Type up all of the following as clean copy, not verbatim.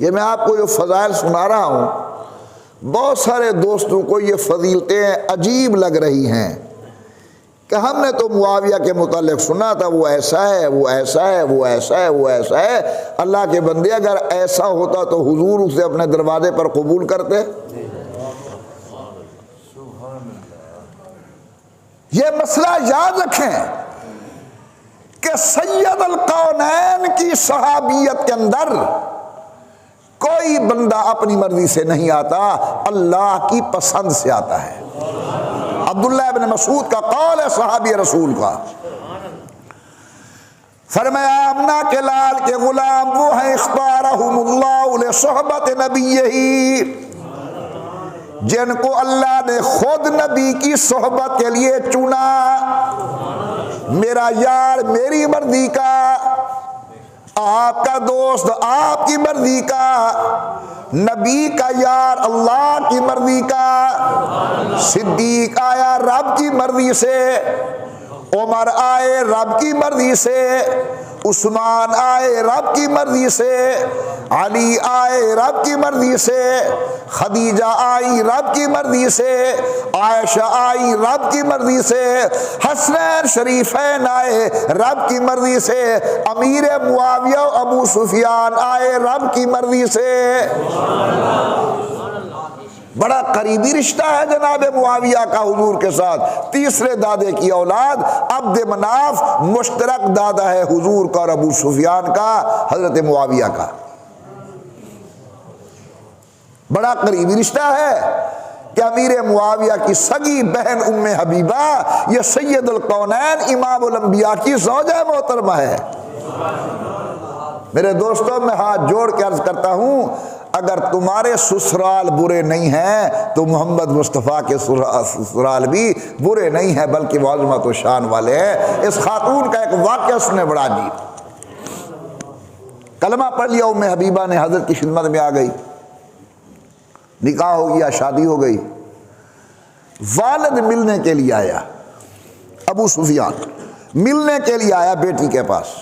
ये मैं आपको जो फ़ज़ाइल सुना रहा हूँ, बहुत सारे दोस्तों को ये फजीलतें अजीब लग रही हैं कि हमने तो मुआविया के मुतालिक सुना था, वो ऐसा है, वो ऐसा है, वो ऐसा है, वो ऐसा है। अल्लाह के बंदे, अगर ऐसा होता तो हुजूर उसे अपने दरवाजे पर कबूल करते। ये मसला याद रखें कि सैयद अल कौनैन की सहाबियत के अंदर कोई बंदा अपनी मर्जी से नहीं आता, अल्लाह की पसंद से आता है। अब्दुल्लाह इब्न मसूद का कौल है, सहाबी रसूल का, फरमाया आमना के लाल के गुलाम वो हैं इख्तारहुमुल्लाहु लिसहबत नबिय्यही, जिनको अल्लाह ने खुद नबी की सोहबत के लिए चुना। मेरा यार मेरी मर्जी का, आपका दोस्त आपकी मर्जी का, नबी का यार अल्लाह की मर्जी का, सिद्दीक आया रब की मर्जी से, उमर आए रब की मर्जी से, उस्मान आए रब की मर्जी से, अली आए रब की मर्जी से, खदीजा आई रब की मर्जी से, आयशा आई रब की मर्जी से, हसनैन शरीफैन आए रब की मर्जी से, अमीर मुआविया अबू सुफियान आए रब की मर्जी से। बड़ा करीबी रिश्ता है जनाब मुआविया का हुजूर के साथ। तीसरे दादे की औलाद अब्द मनाफ मुश्तरक दादा है हुजूर का और अबू सुफियान का, हजरत मुआविया का। बड़ा करीबी रिश्ता है कि अमीर मुआविया की सगी बहन उम्मे हबीबा ये सैयदुल कौनैन इमामुल अंबिया की ज़ौजा मोहतरमा है। मेरे दोस्तों, मैं हाथ जोड़ के अर्ज करता हूं, अगर तुम्हारे ससुराल बुरे नहीं हैं तो मोहम्मद मुस्तफ़ा के ससुराल भी बुरे नहीं हैं, बल्कि वाज़मत व शान वाले हैं। इस खातून का एक वाक़या सुने बड़ा अजीब। कलमा पढ़ लिया, उम्मे हबीबा ने हज़रत की खिदमत में आ गई, निकाह हो गया, शादी हो गई। वालिद मिलने के लिए आया, अबू सुफियान मिलने के लिए आया बेटी के पास।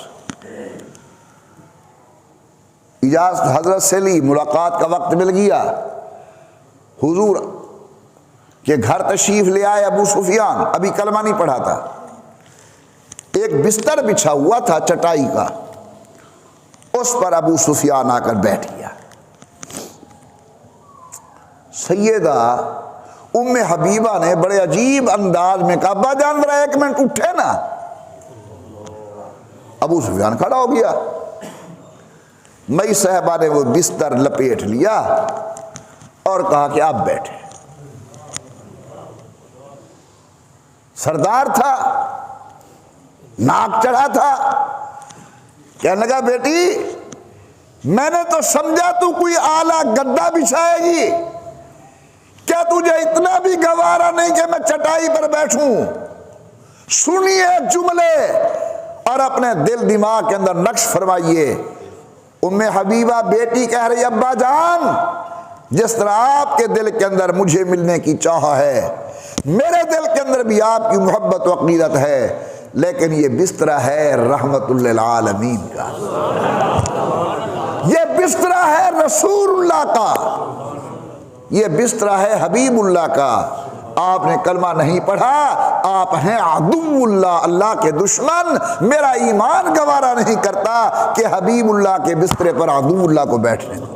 इजाज़त हजरत से ली, मुलाकात का वक्त मिल गया, हुजूर के घर तशरीफ ले आए अबू सुफियान। अभी कलमा नहीं पढ़ा था, एक बिस्तर बिछा हुआ था चटाई का, उस पर अबू सुफियान आकर बैठ गया। सैयदा उम्मे हबीबा ने बड़े अजीब अंदाज में कहा, अब्बा जान जरा एक मिनट उठे ना। अबू सुफियान खड़ा हो गया। मई साहबा ने वो बिस्तर लपेट लिया और कहा कि आप बैठे। सरदार था, नाक चढ़ा था, कहने लगा बेटी मैंने तो समझा तू कोई आला गद्दा बिछाएगी, क्या तुझे इतना भी गवारा नहीं कि मैं चटाई पर बैठूं? सुनिए जुमले और अपने दिल दिमाग के अंदर नक्श फरमाइए। उम्मे हबीबा बेटी कह रही, अब्बा जान जिस तरह आपके दिल के अंदर मुझे मिलने की चाह है, मेरे दिल के अंदर भी आपकी मोहब्बत व अक़ीदत है, लेकिन ये बिस्तरा है रहमतुल लिल आलमीन का, ये बिस्तरा है रसूलुल्लाह का, ये बिस्तरा है हबीबुल्लाह का। आपने कलमा नहीं पढ़ा, आप हैं अदुव्वुल्लाह, अल्लाह के दुश्मन। मेरा ईमान गवारा नहीं करता कि हबीबुल्लाह के बिस्तरे पर अदुव्वुल्लाह को बैठने दो।